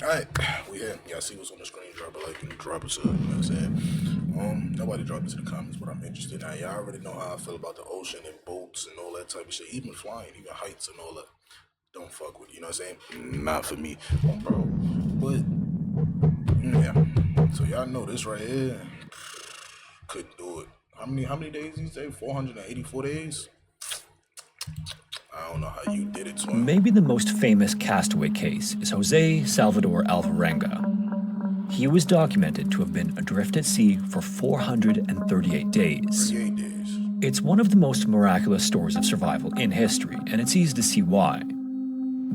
Alright, we here. Y'all see what's on the screen. Drop a like and drop a sub. You know what I'm saying? Nobody drop it to the comments, but I'm interested. Now, y'all already know how I feel about the ocean and boats and all that type of shit. Even flying, even heights and all that. Don't fuck with, you know what I'm saying? Not for me, bro. But, yeah. So, y'all know this right here. Couldn't do it. How many days did you say? 484 days? I don't know how you did it, twin. Maybe the most famous castaway case is Jose Salvador Alvarenga. He was documented to have been adrift at sea for 438 days. 38 days. It's one of the most miraculous stories of survival in history, and it's easy to see why.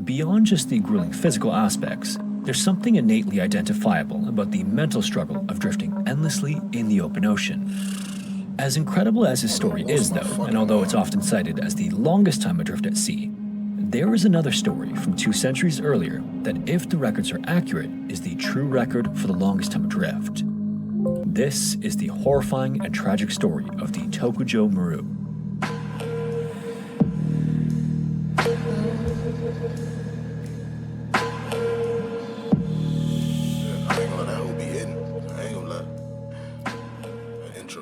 Beyond just the grueling physical aspects, there's something innately identifiable about the mental struggle of drifting endlessly in the open ocean. As incredible as his story is, though, and although it's often cited as the longest time adrift at sea, there is another story from 2 centuries earlier that, if the records are accurate, is the true record for the longest time adrift. This is the horrifying and tragic story of the Tokujo Maru.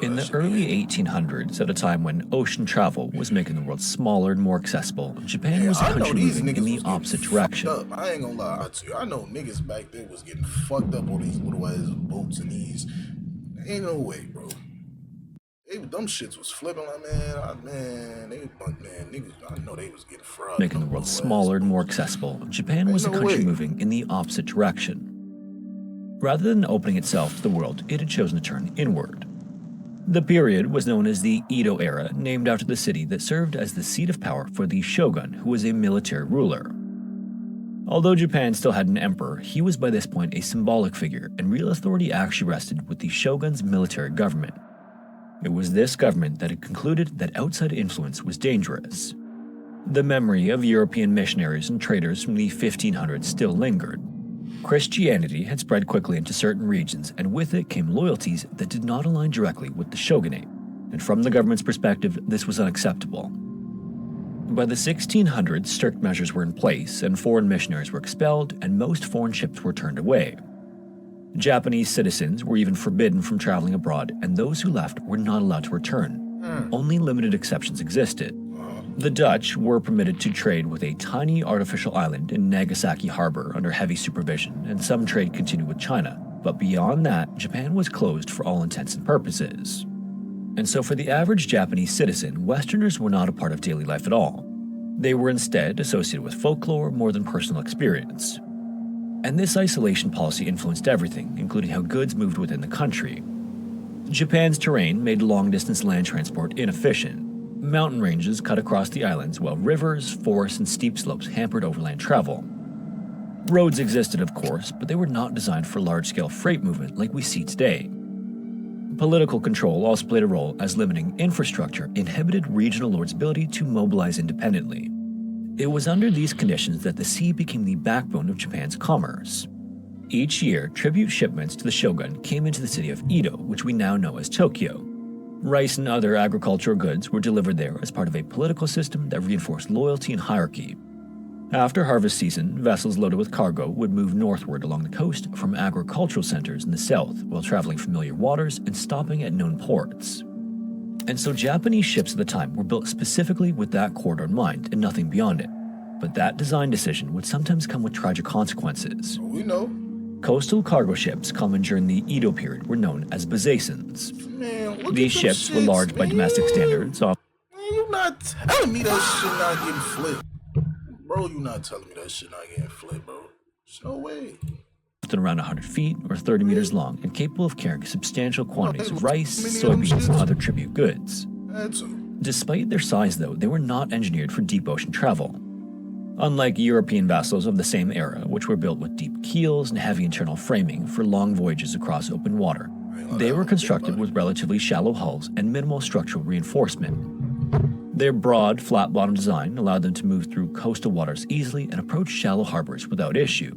In the early 1800s, at a time when ocean travel was making the world smaller and more accessible, Japan was a country moving in the opposite direction. I ain't gonna lie to you. I know niggas back there was getting fucked up on these little ass boats and these. Ain't no way, bro. Them shits was flipping like, niggas, I know they was getting fried. Making the world smaller and more accessible, Japan was a country moving in the opposite direction. Rather than opening itself to the world, it had chosen to turn inward. The period was known as the Edo era, named after the city that served as the seat of power for the shogun, who was a military ruler. Although Japan still had an emperor, he was by this point a symbolic figure, and real authority actually rested with the shogun's military government. It was this government that had concluded that outside influence was dangerous. The memory of European missionaries and traders from the 1500s still lingered. Christianity had spread quickly into certain regions, and with it came loyalties that did not align directly with the shogunate, and from the government's perspective, this was unacceptable. By the 1600s, strict measures were in place, and foreign missionaries were expelled, and most foreign ships were turned away. Japanese citizens were even forbidden from traveling abroad, and those who left were not allowed to return. Only limited exceptions existed. The Dutch were permitted to trade with a tiny artificial island in Nagasaki Harbor under heavy supervision, and some trade continued with China. But beyond that, Japan was closed for all intents and purposes. And so for the average Japanese citizen, Westerners were not a part of daily life at all. They were instead associated with folklore more than personal experience. And this isolation policy influenced everything, including how goods moved within the country. Japan's terrain made long-distance land transport inefficient. Mountain ranges cut across the islands, while rivers, forests, and steep slopes hampered overland travel. Roads existed, of course, but they were not designed for large-scale freight movement like we see today. Political control also played a role, as limiting infrastructure inhibited regional lords' ability to mobilize independently. It was under these conditions that the sea became the backbone of Japan's commerce. Each year, tribute shipments to the shogun came into the city of Edo, which we now know as Tokyo. Rice and other agricultural goods were delivered there as part of a political system that reinforced loyalty and hierarchy. After harvest season, vessels loaded with cargo would move northward along the coast from agricultural centers in the south while traveling familiar waters and stopping at known ports. And so Japanese ships at the time were built specifically with that corridor in mind and nothing beyond it. But that design decision would sometimes come with tragic consequences. We know. Coastal cargo ships common during the Edo period were known as bazaisons. These ships were large by domestic standards. Man, you not telling me that shit not getting flipped. Bro, you not telling me that shit not getting flipped, bro. There's no way. Often around 100 feet or 30 meters long and capable of carrying substantial quantities of rice, soybeans, and other tribute goods. Despite their size, though, they were not engineered for deep ocean travel. Unlike European vessels of the same era, which were built with deep keels and heavy internal framing for long voyages across open water, they were constructed with relatively shallow hulls and minimal structural reinforcement. Their broad, flat-bottom design allowed them to move through coastal waters easily and approach shallow harbors without issue.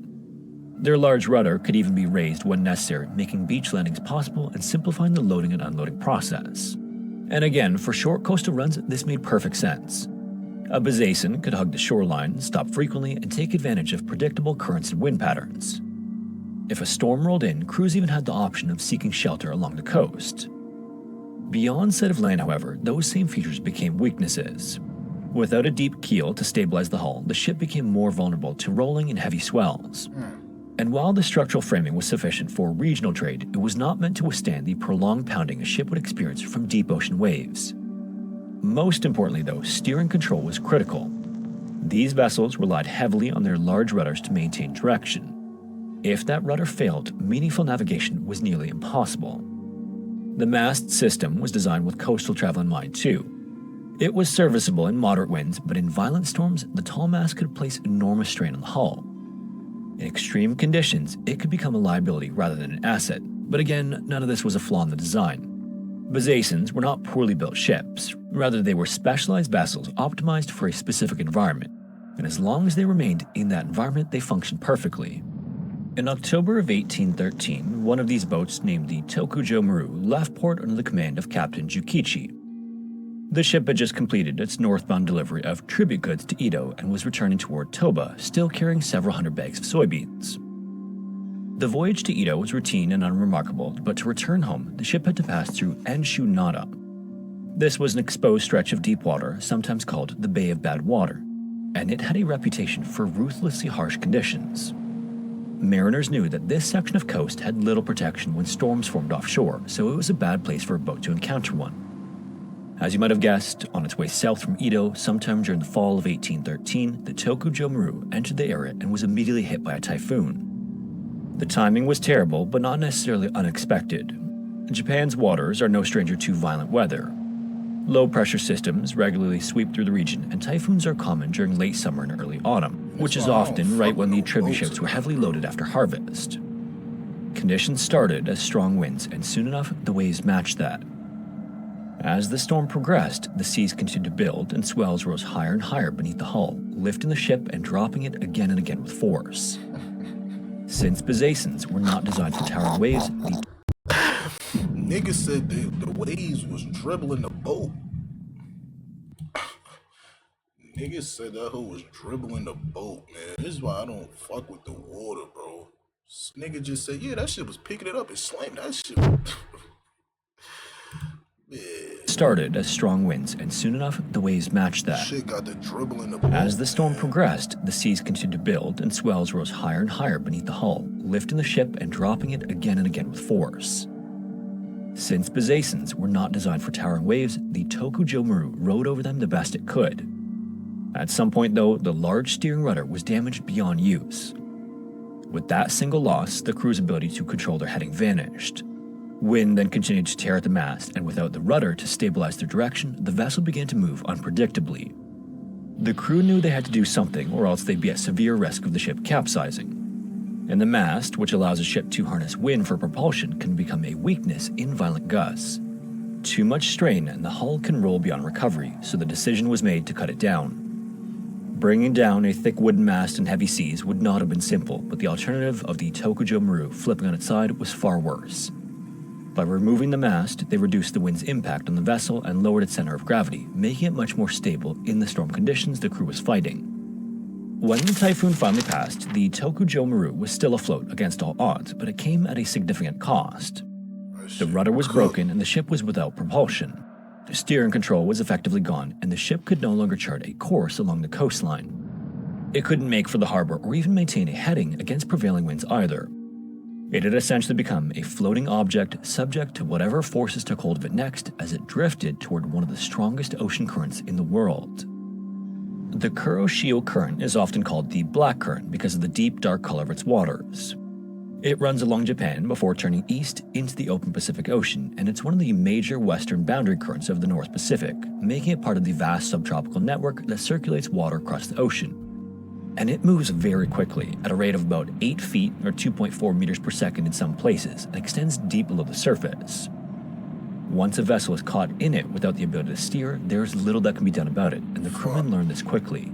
Their large rudder could even be raised when necessary, making beach landings possible and simplifying the loading and unloading process. And again, for short coastal runs, this made perfect sense. A bazaison could hug the shoreline, stop frequently, and take advantage of predictable currents and wind patterns. If a storm rolled in, crews even had the option of seeking shelter along the coast. Beyond sight of land, however, those same features became weaknesses. Without a deep keel to stabilize the hull, the ship became more vulnerable to rolling and heavy swells. And while the structural framing was sufficient for regional trade, it was not meant to withstand the prolonged pounding a ship would experience from deep ocean waves. Most importantly, though, steering control was critical. These vessels relied heavily on their large rudders to maintain direction. If that rudder failed, meaningful navigation was nearly impossible. The mast system was designed with coastal travel in mind, too. It was serviceable in moderate winds, but in violent storms, the tall mast could place enormous strain on the hull. In extreme conditions, it could become a liability rather than an asset, but again, none of this was a flaw in the design. Besaceons were not poorly built ships, rather they were specialized vessels optimized for a specific environment, and as long as they remained in that environment, they functioned perfectly. In October of 1813, one of these boats, named the Tokujo Maru, left port under the command of Captain Jukichi. The ship had just completed its northbound delivery of tribute goods to Edo and was returning toward Toba, still carrying several hundred bags of soybeans. The voyage to Edo was routine and unremarkable, but to return home, the ship had to pass through Enshu Nada. This was an exposed stretch of deep water, sometimes called the Bay of Bad Water, and it had a reputation for ruthlessly harsh conditions. Mariners knew that this section of coast had little protection when storms formed offshore, so it was a bad place for a boat to encounter one. As you might have guessed, on its way south from Edo, sometime during the fall of 1813, the Tokujo Maru entered the area and was immediately hit by a typhoon. The timing was terrible, but not necessarily unexpected. Japan's waters are no stranger to violent weather. Low-pressure systems regularly sweep through the region, and typhoons are common during late summer and early autumn, which is often right when the tribute ships were heavily loaded after harvest. Conditions started as strong winds, and soon enough, the waves matched that. As the storm progressed, the seas continued to build and swells rose higher and higher beneath the hull, lifting the ship and dropping it again and again with force. Since Besaceons were not designed for towering waves, the Niggas said the waves was dribbling the boat. Niggas said that hoe was dribbling the boat, man. This is why I don't fuck with the water, bro. This nigga just said, yeah, that shit was picking it up and slammed that shit. Yeah. started as strong winds, and soon enough, the waves matched that. Shit got the dribbling the boat. As the storm progressed, the seas continued to build and swells rose higher and higher beneath the hull, lifting the ship and dropping it again and again with force. Since Besaceons were not designed for towering waves, the Tokujo Maru rode over them the best it could. At some point, though, the large steering rudder was damaged beyond use. With that single loss, the crew's ability to control their heading vanished. Wind then continued to tear at the mast, and without the rudder to stabilize their direction, the vessel began to move unpredictably. The crew knew they had to do something, or else they'd be at severe risk of the ship capsizing. And the mast, which allows a ship to harness wind for propulsion, can become a weakness in violent gusts. Too much strain and the hull can roll beyond recovery, so the decision was made to cut it down. Bringing down a thick wooden mast in heavy seas would not have been simple, but the alternative of the Tokujo Maru flipping on its side was far worse. By removing the mast, they reduced the wind's impact on the vessel and lowered its center of gravity, making it much more stable in the storm conditions the crew was fighting. When the typhoon finally passed, the Tokujo Maru was still afloat against all odds, but it came at a significant cost. The rudder was broken and the ship was without propulsion. The steering control was effectively gone, and the ship could no longer chart a course along the coastline. It couldn't make for the harbor or even maintain a heading against prevailing winds either. It had essentially become a floating object subject to whatever forces took hold of it next as it drifted toward one of the strongest ocean currents in the world. The Kuroshio Current is often called the Black Current because of the deep, dark color of its waters. It runs along Japan before turning east into the open Pacific Ocean, and it's one of the major western boundary currents of the North Pacific, making it part of the vast subtropical network that circulates water across the ocean. And it moves very quickly, at a rate of about 8 feet or 2.4 meters per second in some places, and extends deep below the surface. Once a vessel is caught in it without the ability to steer, there is little that can be done about it, and the crewmen learned this quickly.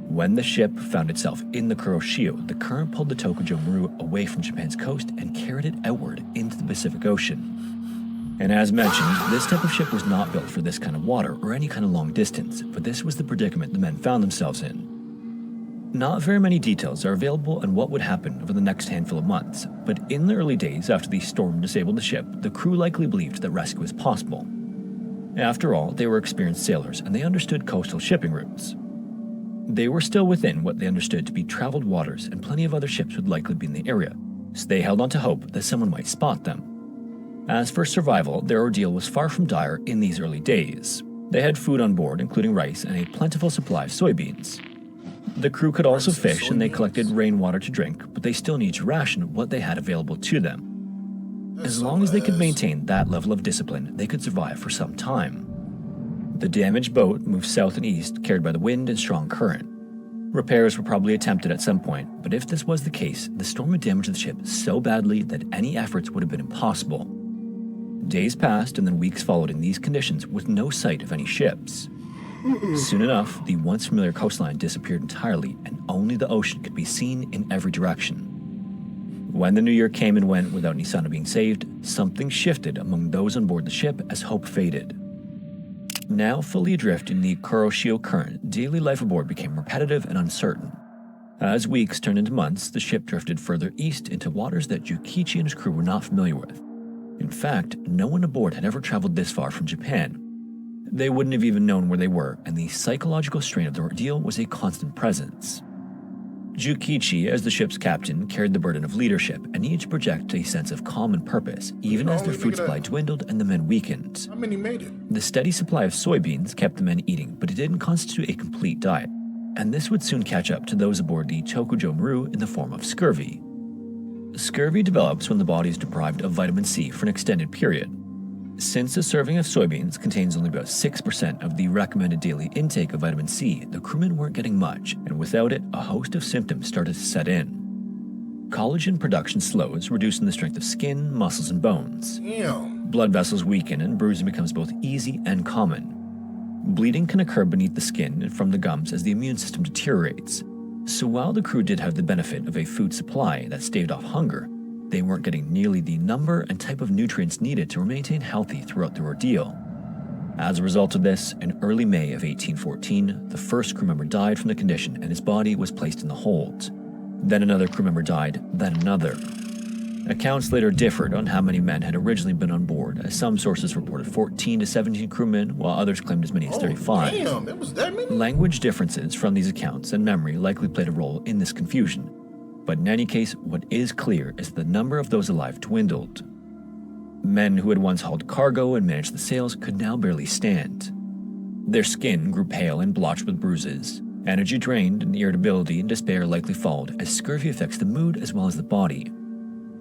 When the ship found itself in the Kuroshio, the current pulled the Tokujo Maru away from Japan's coast and carried it outward into the Pacific Ocean. And as mentioned, this type of ship was not built for this kind of water or any kind of long distance, but this was the predicament the men found themselves in. Not very many details are available on what would happen over the next handful of months, but in the early days after the storm disabled the ship, the crew likely believed that rescue was possible. After all, they were experienced sailors and they understood coastal shipping routes. They were still within what they understood to be traveled waters, and plenty of other ships would likely be in the area, so they held on to hope that someone might spot them. As for survival, their ordeal was far from dire in these early days. They had food on board, including rice and a plentiful supply of soybeans. The crew could also fish and they collected rainwater to drink, but they still needed to ration what they had available to them. As long as they could maintain that level of discipline, they could survive for some time. The damaged boat moved south and east, carried by the wind and strong current. Repairs were probably attempted at some point, but if this was the case, the storm had damaged the ship so badly that any efforts would have been impossible. Days passed and then weeks followed in these conditions with no sight of any ships. Soon enough, the once familiar coastline disappeared entirely and only the ocean could be seen in every direction. When the new year came and went without any sign of being saved, something shifted among those on board the ship as hope faded. Now fully adrift in the Kuroshio current, daily life aboard became repetitive and uncertain. As weeks turned into months, the ship drifted further east into waters that Jukichi and his crew were not familiar with. In fact, no one aboard had ever traveled this far from Japan. They wouldn't have even known where they were, and the psychological strain of the ordeal was a constant presence. Jukichi, as the ship's captain, carried the burden of leadership and needed to project a sense of calm and purpose, even as their food supply dwindled and the men weakened. How many made it? The steady supply of soybeans kept the men eating, but it didn't constitute a complete diet, and this would soon catch up to those aboard the Tokujo Maru in the form of scurvy. Scurvy develops when the body is deprived of vitamin C for an extended period. Since a serving of soybeans contains only about 6% of the recommended daily intake of vitamin C, the crewmen weren't getting much, and without it, a host of symptoms started to set in. Collagen production slows, reducing the strength of skin, muscles, and bones. Damn. Blood vessels weaken, and bruising becomes both easy and common. Bleeding can occur beneath the skin and from the gums as the immune system deteriorates. So while the crew did have the benefit of a food supply that staved off hunger, they weren't getting nearly the number and type of nutrients needed to remain healthy throughout the ordeal. As a result of this, in early May of 1814, the first crew member died from the condition and his body was placed in the hold. Then another crew member died, then another. Accounts later differed on how many men had originally been on board, as some sources reported 14 to 17 crewmen, while others claimed as many as 35. Damn, it was that many? Language differences from these accounts and memory likely played a role in this confusion. But in any case, what is clear is that the number of those alive dwindled. Men who had once hauled cargo and managed the sails could now barely stand. Their skin grew pale and blotched with bruises. Energy drained and irritability and despair likely followed, as scurvy affects the mood as well as the body.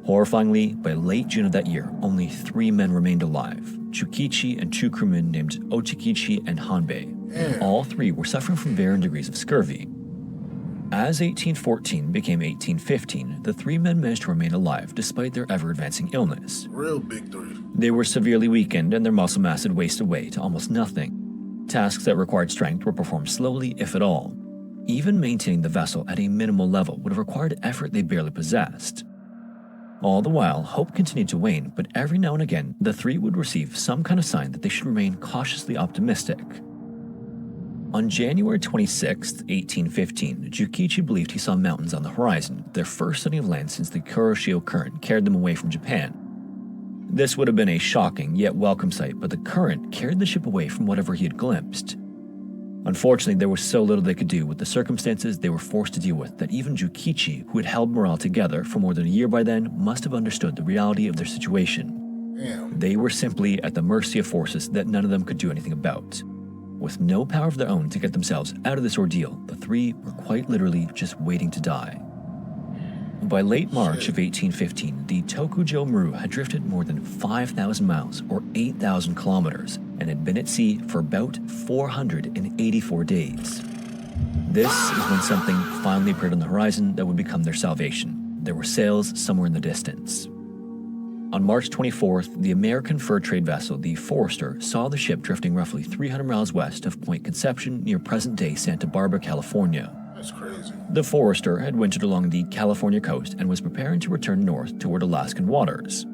Horrifyingly, by late June of that year, only 3 men remained alive, Jukichi and 2 crewmen named Ochikichi and Hanbei. All 3 were suffering from varying degrees of scurvy. As 1814 became 1815, the 3 men managed to remain alive despite their ever-advancing illness. Real big 3. They were severely weakened and their muscle mass had wasted away to almost nothing. Tasks that required strength were performed slowly, if at all. Even maintaining the vessel at a minimal level would have required effort they barely possessed. All the while, hope continued to wane, but every now and again, the 3 would receive some kind of sign that they should remain cautiously optimistic. On January 26, 1815, Jukichi believed he saw mountains on the horizon, their first sighting of land since the Kuroshio current carried them away from Japan. This would have been a shocking yet welcome sight, but the current carried the ship away from whatever he had glimpsed. Unfortunately, there was so little they could do with the circumstances they were forced to deal with that even Jukichi, who had held morale together for more than a year by then, must have understood the reality of their situation. Damn. They were simply at the mercy of forces that none of them could do anything about. With no power of their own to get themselves out of this ordeal, the 3 were quite literally just waiting to die. By late March of 1815, the Tokujo Maru had drifted more than 5,000 miles or 8,000 kilometers and had been at sea for about 484 days. This is when something finally appeared on the horizon that would become their salvation. There were sails somewhere in the distance. On March 24th, the American fur trade vessel, the Forester, saw the ship drifting roughly 300 miles west of Point Conception near present-day Santa Barbara, California. That's crazy. The Forester had wintered along the California coast and was preparing to return north toward Alaskan waters.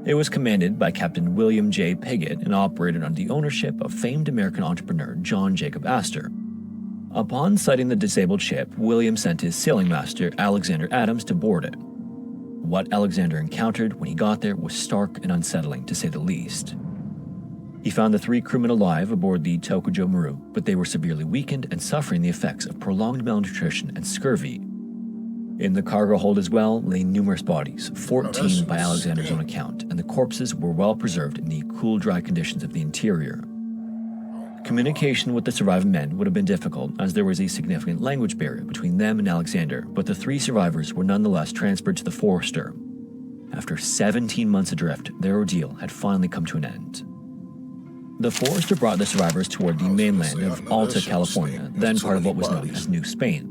It was commanded by Captain William J. Piggott and operated under the ownership of famed American entrepreneur John Jacob Astor. Upon sighting the disabled ship, William sent his sailing master, Alexander Adams, to board it. What Alexander encountered when he got there was stark and unsettling, to say the least. He found the 3 crewmen alive aboard the Tokujo Maru, but they were severely weakened and suffering the effects of prolonged malnutrition and scurvy. In the cargo hold as well lay numerous bodies, 14 by Alexander's own account, and the corpses were well preserved in the cool, dry conditions of the interior. Communication with the surviving men would have been difficult, as there was a significant language barrier between them and Alexander, but the 3 survivors were nonetheless transferred to the Forester. After 17 months adrift, their ordeal had finally come to an end. The Forester brought the survivors toward the mainland of Alta, California, then part of what was known as New Spain.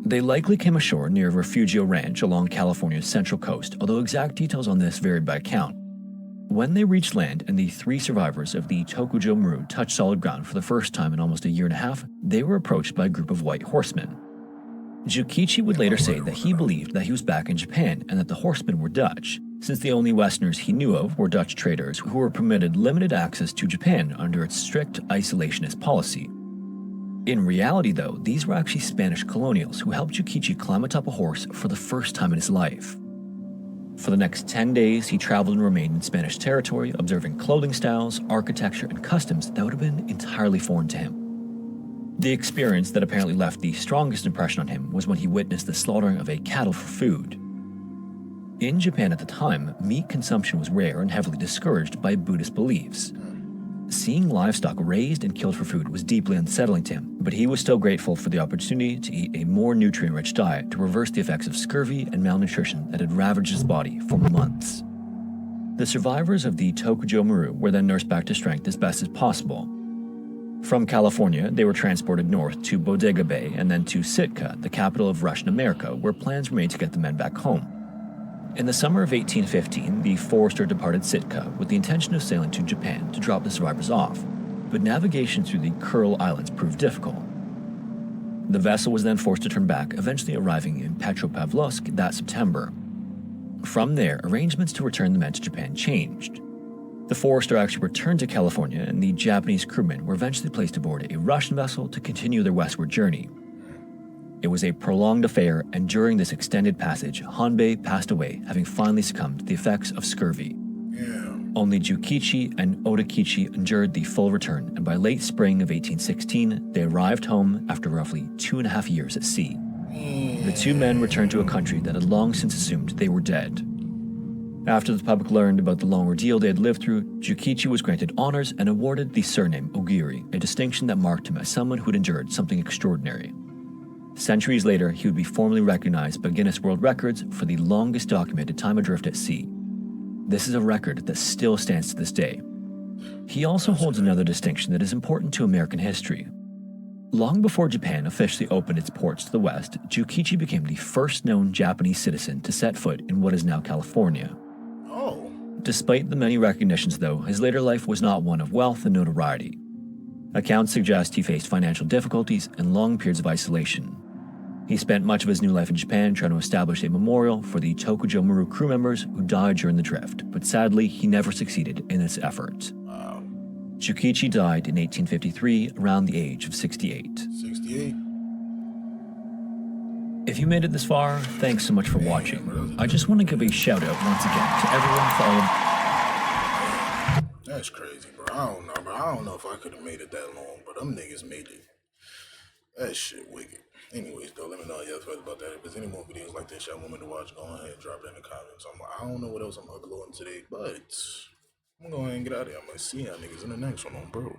They likely came ashore near Refugio Ranch along California's central coast, although exact details on this varied by account. When they reached land and the 3 survivors of the Tokujo Maru touched solid ground for the first time in almost a year and a half, they were approached by a group of white horsemen. Jukichi would later say that he believed that he was back in Japan and that the horsemen were Dutch, since the only Westerners he knew of were Dutch traders who were permitted limited access to Japan under its strict isolationist policy. In reality, though, these were actually Spanish colonials who helped Jukichi climb atop a horse for the first time in his life. For the next 10 days, he traveled and remained in Spanish territory, observing clothing styles, architecture, and customs that would have been entirely foreign to him. The experience that apparently left the strongest impression on him was when he witnessed the slaughtering of a cattle for food. In Japan at the time, meat consumption was rare and heavily discouraged by Buddhist beliefs. Seeing livestock raised and killed for food was deeply unsettling to him, but he was still grateful for the opportunity to eat a more nutrient-rich diet to reverse the effects of scurvy and malnutrition that had ravaged his body for months. The survivors of the Tokujo Maru were then nursed back to strength as best as possible. From California, they were transported north to Bodega Bay and then to Sitka, the capital of Russian America, where plans were made to get the men back home. In the summer of 1815, the Forester departed Sitka with the intention of sailing to Japan to drop the survivors off, but navigation through the Kuril Islands proved difficult. The vessel was then forced to turn back, eventually arriving in Petropavlovsk that September. From there, arrangements to return the men to Japan changed. The Forester actually returned to California, and the Japanese crewmen were eventually placed aboard a Russian vessel to continue their westward journey. It was a prolonged affair, and during this extended passage, Hanbei passed away, having finally succumbed to the effects of scurvy. Only Jukichi and Odakichi endured the full return, and by late spring of 1816, they arrived home after roughly 2.5 years at sea. The 2 men returned to a country that had long since assumed they were dead. After the public learned about the long ordeal they had lived through, Jukichi was granted honors and awarded the surname Ogiri, a distinction that marked him as someone who had endured something extraordinary. Centuries later, he would be formally recognized by Guinness World Records for the longest documented time adrift at sea. This is a record that still stands to this day. He also holds another distinction that is important to American history. Long before Japan officially opened its ports to the west, Jukichi became the first known Japanese citizen to set foot in what is now California. Despite the many recognitions, though, his later life was not one of wealth and notoriety. Accounts suggest he faced financial difficulties and long periods of isolation. He spent much of his new life in Japan trying to establish a memorial for the Tokujo Maru crew members who died during the drift, but sadly, he never succeeded in this effort. Jukichi died in 1853, around the age of 68. 68? If you made it this far, thanks so much for watching. I just want to give a shout out once again to everyone for all of... That's crazy, bro. I don't know, bro. I don't know if I could have made it that long, but them niggas made it. That shit wicked. Anyways, though, let me know how y'all feel about that. If there's any more videos like this y'all want me to watch, go ahead and drop it in the comments. I don't know what else I'm uploading today, but I'm gonna go ahead and get out of here. I'm gonna see y'all niggas in the next one, bro.